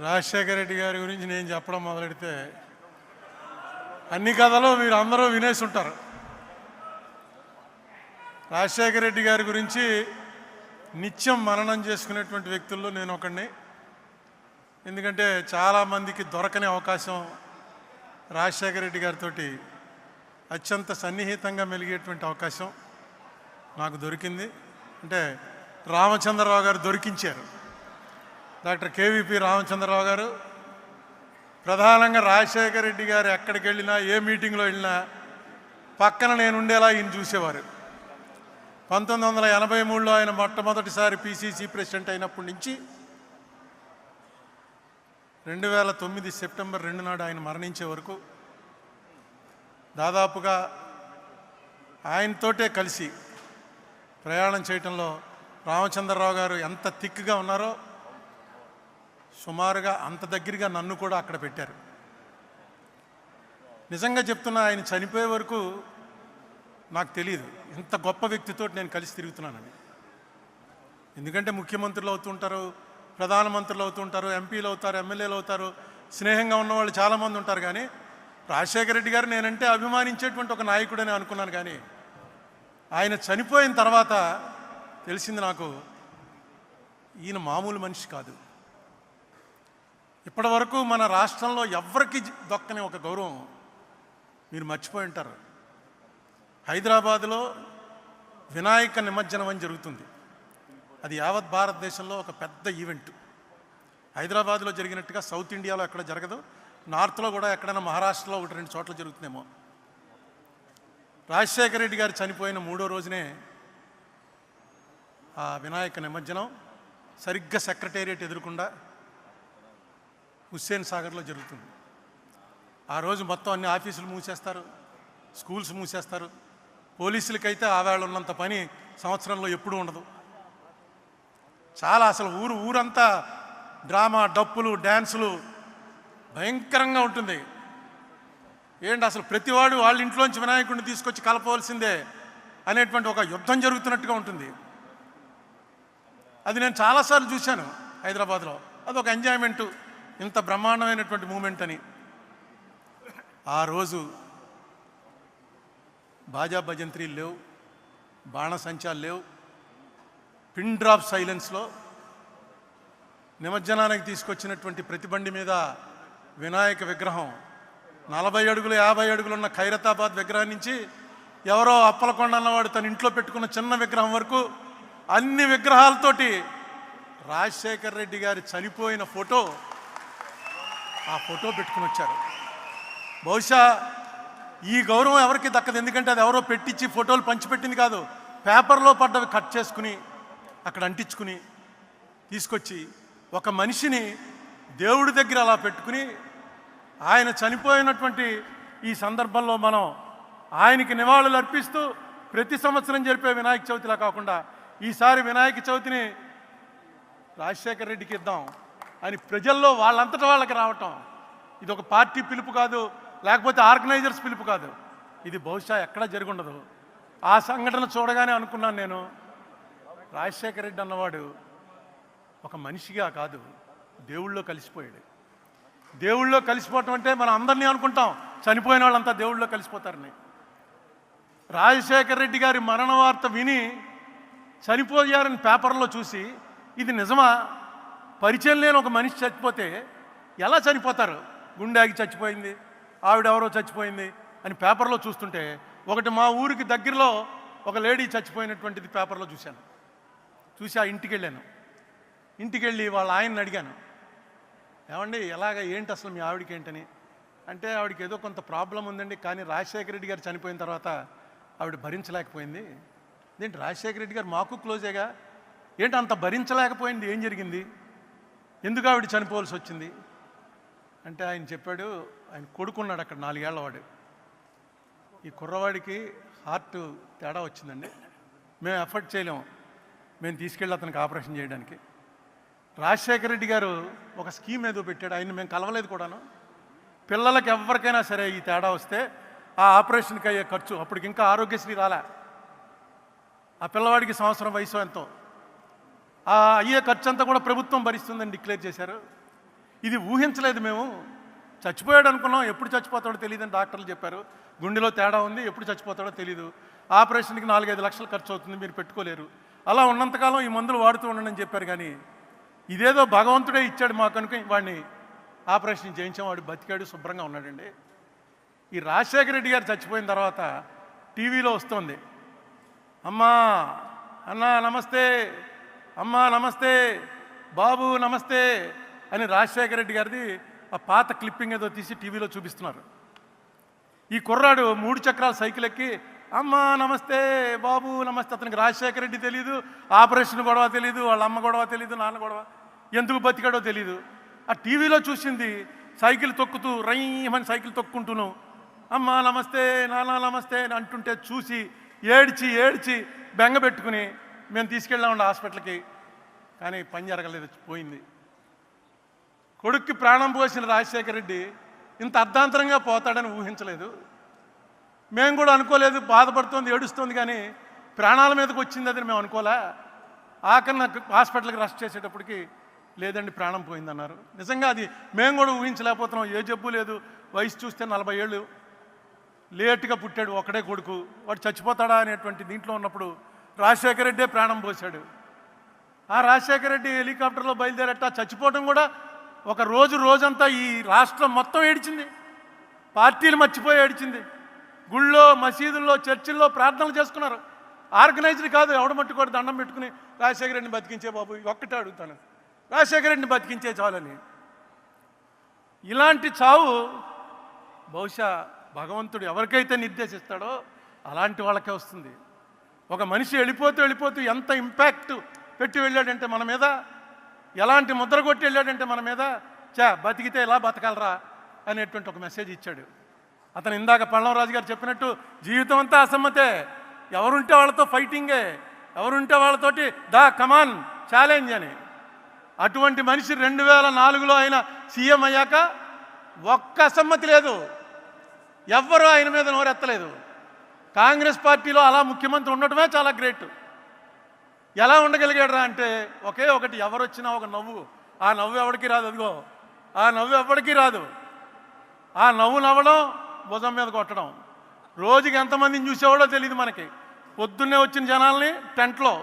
రాజశేఖర రెడ్డి గారి గురించి నేను చెప్పడం మొదలెడితే అన్ని కథలు మీరు అందరూ వినేసి ఉంటారు. రాజశేఖర రెడ్డి గారి గురించి నిత్యం మననం చేసుకునేటువంటి వ్యక్తుల్లో నేను ఒకడిని. ఎందుకంటే చాలామందికి దొరకని అవకాశం రాజశేఖర రెడ్డి గారితో అత్యంత సన్నిహితంగా మెలిగేటువంటి అవకాశం నాకు దొరికింది. అంటే రామచంద్రరావు గారు దొరికించారు. డాక్టర్ కేవీపీ రామచంద్రరావు గారు ప్రధానంగా రాజశేఖర రెడ్డి గారు ఎక్కడికి వెళ్ళినా, ఏ మీటింగ్లో వెళ్ళినా పక్కన నేను ఉండేలా ఈయన చూసేవారు. 1983లో ఆయన మొట్టమొదటిసారి పిసిసి ప్రెసిడెంట్ అయినప్పటి నుంచి 2009 సెప్టెంబర్ 2 నాడు ఆయన మరణించే వరకు దాదాపుగా ఆయనతోటే కలిసి ప్రయాణం చేయటంలో రామచంద్రరావు గారు ఎంత థిక్గా ఉన్నారో సుమారుగా అంత దగ్గరగా నన్ను కూడా అక్కడ పెట్టారు. నిజంగా చెప్తున్నా, ఆయన చనిపోయే వరకు నాకు తెలియదు ఇంత గొప్ప వ్యక్తితో నేను కలిసి తిరుగుతున్నానని. ఎందుకంటే ముఖ్యమంత్రులు అవుతుంటారు, ప్రధానమంత్రులు అవుతుంటారు, ఎంపీలు అవుతారు, ఎమ్మెల్యేలు అవుతారు, స్నేహంగా ఉన్నవాళ్ళు చాలామంది ఉంటారు. కానీ రాజశేఖర రెడ్డి గారు నేనంటే అభిమానించేటువంటి ఒక నాయకుడని అనుకున్నాను. కానీ ఆయన చనిపోయిన తర్వాత తెలిసింది నాకు, ఈయన మామూలు మనిషి కాదు. ఇప్పటి వరకు మన రాష్ట్రంలో ఎవ్వరికి దొక్కని ఒక గౌరవం మీరు మర్చిపోయి ఉంటారు. హైదరాబాదులో వినాయక నిమజ్జనం అని జరుగుతుంది. అది యావత్ భారతదేశంలో ఒక పెద్ద ఈవెంట్. హైదరాబాద్లో జరిగినట్టుగా సౌత్ ఇండియాలో ఎక్కడ జరగదు. నార్త్లో కూడా ఎక్కడైనా మహారాష్ట్రలో 1-2 చోట్ల జరుగుతుందేమో. రాజశేఖర రెడ్డి గారు చనిపోయిన 3వ రోజునే ఆ వినాయక నిమజ్జనం సరిగ్గా సెక్రటేరియట్ ఎదురుకుండా హుస్సేన్ సాగర్లో జరుగుతుంది. ఆ రోజు మొత్తం అన్ని ఆఫీసులు మూసేస్తారు, స్కూల్స్ మూసేస్తారు. పోలీసులకైతే ఆవేళ ఉన్నంత పని సంవత్సరంలో ఎప్పుడూ ఉండదు. చాలా అసలు ఊరంతా డ్రామా, డప్పులు, డ్యాన్సులు భయంకరంగా ఉంటుంది. ఏంటి అసలు ప్రతివాడు వాళ్ళ ఇంట్లోంచి వినాయకుడిని తీసుకొచ్చి కలపవలసిందే అనేటువంటి ఒక యుద్ధం జరుగుతున్నట్టుగా ఉంటుంది. అది నేను చాలాసార్లు చూశాను హైదరాబాద్లో. అదొక ఎంజాయ్మెంటు, ఇంత బ్రహ్మాండమైనటువంటి మూమెంట్ అని. ఆ రోజు బాజా భజంత్రీలు లేవు, బాణసంచాలు లేవు. పిన్ డ్రాప్ సైలెన్స్లో నిమజ్జనానికి తీసుకొచ్చినటువంటి ప్రతి బండి మీద వినాయక విగ్రహం 40 అడుగులు 50 అడుగులు ఉన్న ఖైరతాబాద్ విగ్రహం నుంచి ఎవరో అప్పలకొండ అన్నవాడు తన ఇంట్లో పెట్టుకున్న చిన్న విగ్రహం వరకు అన్ని విగ్రహాలతోటి రాజశేఖర రెడ్డి గారి చనిపోయిన ఆ ఫోటో పెట్టుకుని వచ్చారు. బహుశా ఈ గౌరవం ఎవరికి దక్కదు. ఎందుకంటే అది ఎవరో పెట్టించి ఫోటోలు పంచిపెట్టింది కాదు. పేపర్లో పడ్డవి కట్ చేసుకుని అక్కడ అంటించుకుని తీసుకొచ్చి ఒక మనిషిని దేవుడి దగ్గర అలా పెట్టుకుని ఆయన చనిపోయినటువంటి ఈ సందర్భంలో మనం ఆయనకి నివాళులు అర్పిస్తూ ప్రతి సంవత్సరం జరిపే వినాయక చవితిలా కాకుండా ఈసారి వినాయక చవితిని రాజశేఖర రెడ్డికి ఇద్దాం అని ప్రజల్లో వాళ్ళంతటా వాళ్ళకి రావటం, ఇది ఒక పార్టీ పిలుపు కాదు, లేకపోతే ఆర్గనైజర్స్ పిలుపు కాదు. ఇది బహుశా ఎక్కడా జరిగి ఉండదు. ఆ సంఘటన చూడగానే అనుకున్నాను నేను, రాజశేఖర రెడ్డి అన్నవాడు ఒక మనిషిగా కాదు, దేవుళ్ళో కలిసిపోయాడు. దేవుళ్ళో కలిసిపోవటం అంటే మనం అందరినీ అనుకుంటాం చనిపోయిన వాళ్ళంతా దేవుళ్ళో కలిసిపోతారని. రాజశేఖర రెడ్డి గారి మరణ వార్త విని చనిపోయారని పేపర్లో చూసి ఇది నిజమా, పరిచయం లేని ఒక మనిషి చచ్చిపోతే ఎలా చనిపోతారు, గుండె ఆగి చచ్చిపోయింది, ఆవిడెవరో చచ్చిపోయింది అని పేపర్లో చూస్తుంటే, ఒకటి మా ఊరికి దగ్గరలో ఒక లేడీ చచ్చిపోయినటువంటిది పేపర్లో చూశాను. చూసి ఆ ఇంటికి వెళ్ళాను. ఇంటికి వెళ్ళి వాళ్ళ ఆయన్ని అడిగాను, ఏమండి ఎలాగ ఏంటి అసలు మీ ఆవిడకి ఏంటని. అంటే ఆవిడకి ఏదో కొంత ప్రాబ్లం ఉందండి, కానీ రాజశేఖర రెడ్డి గారు చనిపోయిన తర్వాత ఆవిడ భరించలేకపోయింది. ఏంటి రాజశేఖర రెడ్డి గారు మాకు క్లోజేగా, ఏంటి అంత భరించలేకపోయింది, ఏం జరిగింది, ఎందుకు ఆవిడ చనిపోవాల్సి వచ్చింది అంటే ఆయన చెప్పాడు, ఆయన కొడుకున్నాడు అక్కడ 4 ఏళ్ల వాడు. ఈ కుర్రవాడికి హార్ట్ తేడా వచ్చిందండి, మేము ఎఫర్ట్ చేయలేము, మేము తీసుకెళ్ళి అతనికి ఆపరేషన్ చేయడానికి. రాజశేఖర రెడ్డి గారు ఒక స్కీమ్ ఏదో పెట్టాడు, ఆయన్ని మేము కలవలేదు కూడాను. పిల్లలకి ఎవరికైనా సరే ఈ తేడా వస్తే ఆ ఆపరేషన్కి అయ్యే ఖర్చు, అప్పటికి ఇంకా ఆరోగ్యశ్రీ రాలే, ఆ పిల్లవాడికి సంవత్సరం వయసు ఎంతో, ఆ అయ్యే ఖర్చు అంతా కూడా ప్రభుత్వం భరిస్తుందని డిక్లేర్ చేశారు. ఇది ఊహించలేదు మేము. చచ్చిపోయాడు అనుకున్నాం, ఎప్పుడు చచ్చిపోతాడో తెలియదని డాక్టర్లు చెప్పారు. గుండెలో తేడా ఉంది, ఎప్పుడు చచ్చిపోతాడో తెలీదు. ఆపరేషన్కి 4-5 లక్షలు ఖర్చు అవుతుంది, మీరు పెట్టుకోలేరు. అలా ఉన్నంతకాలం ఈ మందులు వాడుతూ ఉండండి అని చెప్పారు. కానీ ఇదేదో భగవంతుడే ఇచ్చాడు మాకు అనుకుని వాడిని ఆపరేషన్ చేయించాం. వాడు బతికాడు, శుభ్రంగా ఉన్నాడండి. ఈ రాజశేఖర రెడ్డి గారు చచ్చిపోయిన తర్వాత టీవీలో వస్తుంది, అమ్మా అన్నా నమస్తే, అమ్మా నమస్తే, బాబు నమస్తే అని రాజశేఖర రెడ్డి గారిది ఆ పాత క్లిప్పింగ్ ఏదో తీసి టీవీలో చూపిస్తున్నారు. ఈ కుర్రాడు 3 చక్రాల సైకిల్ ఎక్కి అమ్మా నమస్తే, బాబు నమస్తే. అతనికి రాజశేఖర రెడ్డి తెలీదు, ఆపరేషన్ గొడవ తెలీదు, వాళ్ళ అమ్మ గొడవ తెలీదు, నాన్న గొడవ, ఎందుకు బతికాడో తెలీదు. ఆ టీవీలో చూసింది సైకిల్ తొక్కుతూ రైమని సైకిల్ తొక్కుంటూను అమ్మా నమస్తే, నాన్న నమస్తే అని అంటుంటే చూసి ఏడ్చి ఏడ్చి బెంగ పెట్టుకుని మేము తీసుకెళ్ళామండి హాస్పిటల్కి. కానీ పని జరగలేదు, పోయింది. కొడుక్కి ప్రాణం పోసిన రాజశేఖర రెడ్డి ఇంత అర్ధాంతరంగా పోతాడని ఊహించలేదు. మేము కూడా అనుకోలేదు. బాధపడుతోంది, ఏడుస్తోంది, కానీ ప్రాణాల మీదకి వచ్చింది అది మేము అనుకోలే. ఆఖరిన హాస్పిటల్కి రష్ చేసేటప్పటికి లేదండి ప్రాణం పోయిందన్నారు. నిజంగా అది మేము కూడా ఊహించలేకపోతున్నాం. ఏ జబ్బు లేదు, వయసు చూస్తే 40 ఏళ్ళు, లేటుగా పుట్టాడు, ఒకడే కొడుకు, వాడు చచ్చిపోతాడా అనేటువంటి దీంట్లో ఉన్నప్పుడు రాజశేఖర రెడ్డే ప్రాణం పోశాడు. ఆ రాజశేఖర రెడ్డి హెలికాప్టర్లో బయలుదేరట చచ్చిపోవడం కూడా ఒక రోజంతా ఈ రాష్ట్రం మొత్తం ఏడిచింది. పార్టీలు మర్చిపోయి ఏడిచింది. గుళ్ళో, మసీదుల్లో, చర్చిల్లో ప్రార్థనలు చేసుకున్నారు. ఆర్గనైజ్డ్ కాదు, ఎవడ మట్టుకోడు దండం పెట్టుకుని రాజశేఖర రెడ్డిని బతికించే బాబు, ఒక్కటే అడుగుతాను, రాజశేఖర రెడ్డిని బతికించే చాలని. ఇలాంటి చావు బహుశా భగవంతుడు ఎవరికైతే నిర్దేశిస్తాడో అలాంటి వాళ్ళకే వస్తుంది. ఒక మనిషి వెళ్ళిపోతూ ఎంత ఇంపాక్ట్ పెట్టి వెళ్ళాడంటే మన మీద, ఎలాంటి ముద్ర కొట్టి వెళ్ళాడంటే మన మీద, బతికితే ఎలా బతకాలరా అనేటువంటి ఒక మెసేజ్ ఇచ్చాడు. అతను ఇందాక పళ్ళవరాజు గారు చెప్పినట్టు జీవితం అంతా అసమ్మతే, ఎవరుంటే వాళ్ళతో ఫైటింగే, ఎవరుంటే వాళ్ళతోటి కమాన్ ఛాలెంజ్ అని. అటువంటి మనిషి 2004లో ఆయన సీఎం అయ్యాక ఒక్క అసమ్మతి లేదు, ఎవ్వరూ ఆయన మీద నోరెత్తలేదు. కాంగ్రెస్ పార్టీలో అలా ముఖ్యమంత్రి ఉండటమే చాలా గ్రేట్. ఎలా ఉండగలిగాడరా అంటే ఒకే ఒకటి, ఎవరు వచ్చినా ఒక నవ్వు. ఆ నవ్వు ఎవరికి రాదు, అదిగో ఆ నవ్వు ఎవరికి రాదు. ఆ నవ్వు నవ్వడం, భుజం మీద కొట్టడం. రోజుకి ఎంతమందిని చూసేవాడో తెలియదు మనకి. పొద్దున్నే వచ్చిన జనాల్ని టెంట్లో,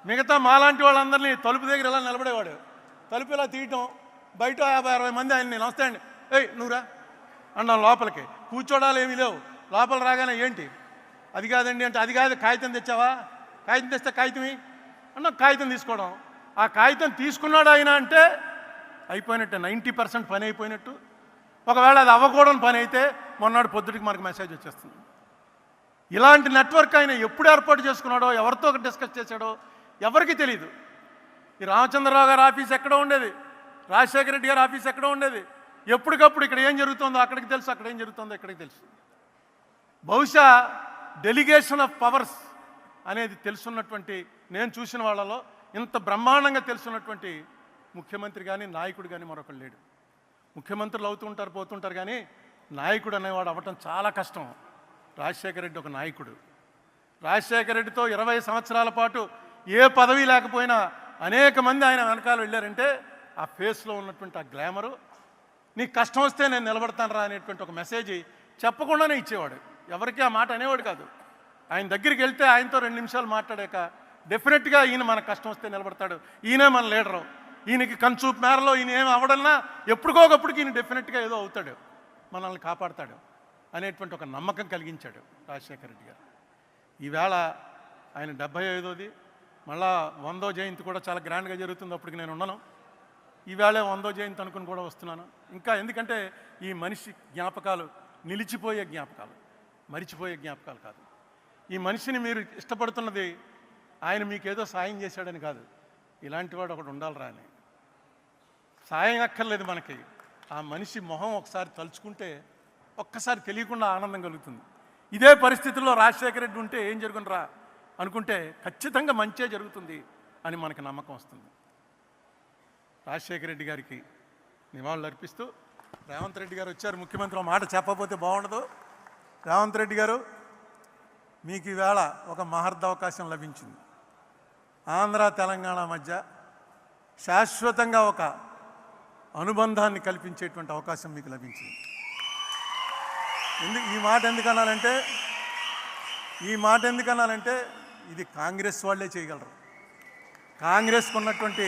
మిగతా మాలాంటి వాళ్ళందరినీ తలుపు దగ్గర ఇలా నిలబడేవాడు. తలుపు ఇలా తీయటం, బయట 50-60 మంది ఆయన్ని నమస్తే అండి, ఏయ్ నువ్వురా అన్నాం. లోపలికి కూర్చోడాలు ఏమీ లేవు. లోపల రాగానే ఏంటి అది కాదండి అంటే, అది కాదు, కాగితం తెచ్చావా, కాగితం తెస్తే కాగితమే అన్న, కాగితం తీసుకోవడం. ఆ కాగితం తీసుకున్నాడు ఆయన అంటే అయిపోయినట్టే, 90% పని అయిపోయినట్టు. ఒకవేళ అది అవ్వకూడని పని అయితే మొన్నటి పొద్దుటికి మనకు మెసేజ్ వచ్చేస్తుంది. ఇలాంటి నెట్వర్క్ ఆయన ఎప్పుడు ఏర్పాటు చేసుకున్నాడో, ఎవరితో డిస్కస్ చేశాడో ఎవరికి తెలియదు. ఈ రామచంద్రరావు గారి ఆఫీస్ ఎక్కడో ఉండేది, రాజశేఖర రెడ్డి గారి ఆఫీస్ ఎక్కడో ఉండేది. ఎప్పటికప్పుడు ఇక్కడ ఏం జరుగుతుందో అక్కడికి తెలుసు, అక్కడ ఏం జరుగుతుందో ఇక్కడికి తెలుసు. బహుశా డెలిగేషన్ ఆఫ్ పవర్స్ అనేది తెలుసున్నటువంటి, నేను చూసిన వాళ్ళలో ఇంత బ్రహ్మాండంగా తెలుసున్నటువంటి ముఖ్యమంత్రి కానీ నాయకుడు కానీ మరొకరు లేడు. ముఖ్యమంత్రులు అవుతుంటారు పోతుంటారు, కానీ నాయకుడు అనేవాడు అవ్వటం చాలా కష్టం. రాజశేఖర రెడ్డి ఒక నాయకుడు. రాజశేఖర రెడ్డితో 20 సంవత్సరాల పాటు ఏ పదవి లేకపోయినా అనేక మంది ఆయన వెనకాల వెళ్ళారంటే ఆ ఫేస్లో ఉన్నటువంటి ఆ గ్లామరు, నీకు కష్టం వస్తే నేను నిలబడతాను రా అనేటువంటి ఒక మెసేజ్ చెప్పకుండానే ఇచ్చేవాడు. ఎవరికి ఆ మాట అనేవాడు కాదు. ఆయన దగ్గరికి వెళ్తే ఆయనతో 2 నిమిషాలు మాట్లాడాక డెఫినెట్గా ఈయన మన కష్టం వస్తే నిలబడతాడు, ఈయనే మన లీడరు, ఈయనకి కన్సూప్ మేరలో ఈయన ఏమి అవ్వడన్నా ఎప్పటికోకప్పటికి ఈయన డెఫినెట్గా ఏదో అవుతాడు, మనల్ని కాపాడతాడు అనేటువంటి ఒక నమ్మకం కలిగించాడు రాజశేఖర రెడ్డి గారు. ఈవేళ ఆయన 75వది, మళ్ళా 100వ జయంతి కూడా చాలా గ్రాండ్గా జరుగుతుంది. అప్పటికి నేను ఉన్నాను. ఈవేళ 100వ జయంతి అనుకుని కూడా వస్తున్నాను. ఇంకా ఎందుకంటే ఈ మనిషి జ్ఞాపకాలు నిలిచిపోయే జ్ఞాపకాలు, మరిచిపోయే జ్ఞాపకాలు కాదు. ఈ మనిషిని మీరు ఇష్టపడుతున్నది ఆయన మీకేదో సాయం చేశాడని కాదు, ఇలాంటి వాడు ఒకడు ఉండాలిరా అని. సాయం అక్కర్లేదు మనకి, ఆ మనిషి మొహం ఒకసారి తలుచుకుంటే ఒక్కసారి తెలియకుండా ఆనందం కలుగుతుంది. ఇదే పరిస్థితుల్లో రాజశేఖర రెడ్డి ఉంటే ఏం జరుగునరా అనుకుంటే ఖచ్చితంగా మంచే జరుగుతుంది అని మనకి నమ్మకం వస్తుంది. రాజశేఖర రెడ్డి గారికి నివాళులు అర్పిస్తూ రేవంత్ రెడ్డి గారు వచ్చారు. ముఖ్యమంత్రి మాట చెప్పకపోతే బాగుండదు. రేవంత్ రెడ్డి గారు, మీకు ఈవేళ ఒక మహర్దవకాశం లభించింది. ఆంధ్ర తెలంగాణ మధ్య శాశ్వతంగా ఒక అనుబంధాన్ని కల్పించేటువంటి అవకాశం మీకు లభించింది. ఈ మాట ఎందుకన్నానంటే ఇది కాంగ్రెస్ వాళ్ళే చేయగలరు. కాంగ్రెస్కు ఉన్నటువంటి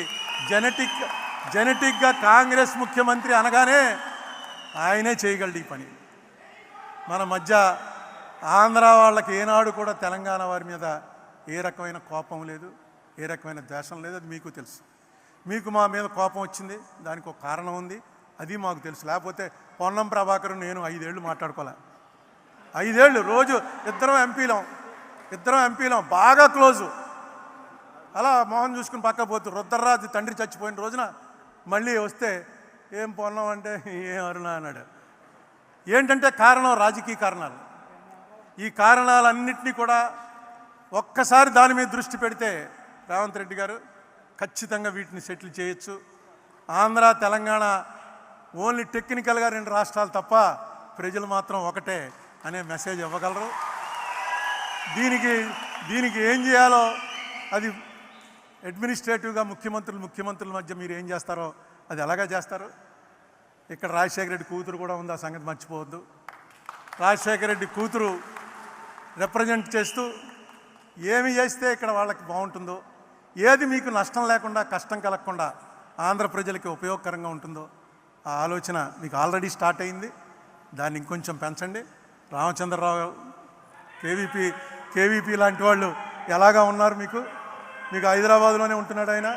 జెనెటిక్గా కాంగ్రెస్ ముఖ్యమంత్రి అనగానే ఆయనే చేయగలడు ఈ పని. మన మధ్య ఆంధ్ర వాళ్ళకి ఏనాడు కూడా తెలంగాణ వారి మీద ఏ రకమైన కోపం లేదు, ఏ రకమైన ద్వేషం లేదు. అది మీకు తెలుసు. మీకు మా మీద కోపం వచ్చింది, దానికి ఒక కారణం ఉంది, అది మాకు తెలుసు. లేకపోతే పొన్నం ప్రభాకర్ నేను 5 ఏళ్ళు మాట్లాడుకోలే. 5 ఏళ్ళు రోజు ఇద్దరం ఎంపీలం బాగా క్లోజు. అలా మోహన్ చూసుకుని పక్క పోతూ రుద్రరాజు తండ్రి చచ్చిపోయిన రోజున మళ్ళీ వస్తే ఏం పొన్నం అంటే ఏం అరుణ అన్నాడు. ఏంటంటే కారణం రాజకీయ కారణాలు. ఈ కారణాలన్నింటినీ కూడా ఒక్కసారి దాని మీద దృష్టి పెడితే రేవంత్ రెడ్డి గారు ఖచ్చితంగా వీటిని సెటిల్ చేయొచ్చు. ఆంధ్ర తెలంగాణ ఓన్లీ టెక్నికల్గా 2 రాష్ట్రాలు తప్ప ప్రజలు మాత్రం ఒకటే అనే మెసేజ్ ఇవ్వగలరు. దీనికి ఏం చేయాలో అది అడ్మినిస్ట్రేటివ్గా ముఖ్యమంత్రుల మధ్య మీరు ఏం చేస్తారో అది ఎలాగా చేస్తారు. ఇక్కడ రాజశేఖర రెడ్డి కూతురు కూడా ఉంది, ఆ సంగతి మర్చిపోవద్దు. రాజశేఖర రెడ్డి కూతురు రిప్రజెంట్ చేస్తూ ఏమి చేస్తే ఇక్కడ వాళ్ళకి బాగుంటుందో, ఏది మీకు నష్టం లేకుండా కష్టం కలగకుండా ఆంధ్ర ప్రజలకి ఉపయోగకరంగా ఉంటుందో ఆ ఆలోచన మీకు ఆల్రెడీ స్టార్ట్ అయింది. దాన్ని ఇంకొంచెం పెంచండి. రామచంద్రరావు కేవీపీ లాంటి వాళ్ళు ఎలాగా ఉన్నారు మీకు హైదరాబాద్లోనే ఉంటున్నాడు ఆయన.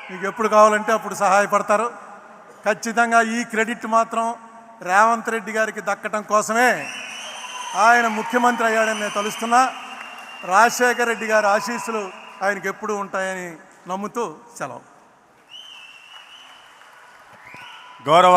మీకు ఎప్పుడు కావాలంటే అప్పుడు సహాయపడతారు. ఖచ్చితంగా ఈ క్రెడిట్ మాత్రం రేవంత్ రెడ్డి గారికి దక్కటం కోసమే ఆయన ముఖ్యమంత్రి అయ్యాడని నేను తలుస్తున్నా. రాజశేఖర రెడ్డి గారి ఆశీస్సులు ఆయనకి ఎప్పుడూ ఉంటాయని నమ్ముతూ సెలవు. గౌరవ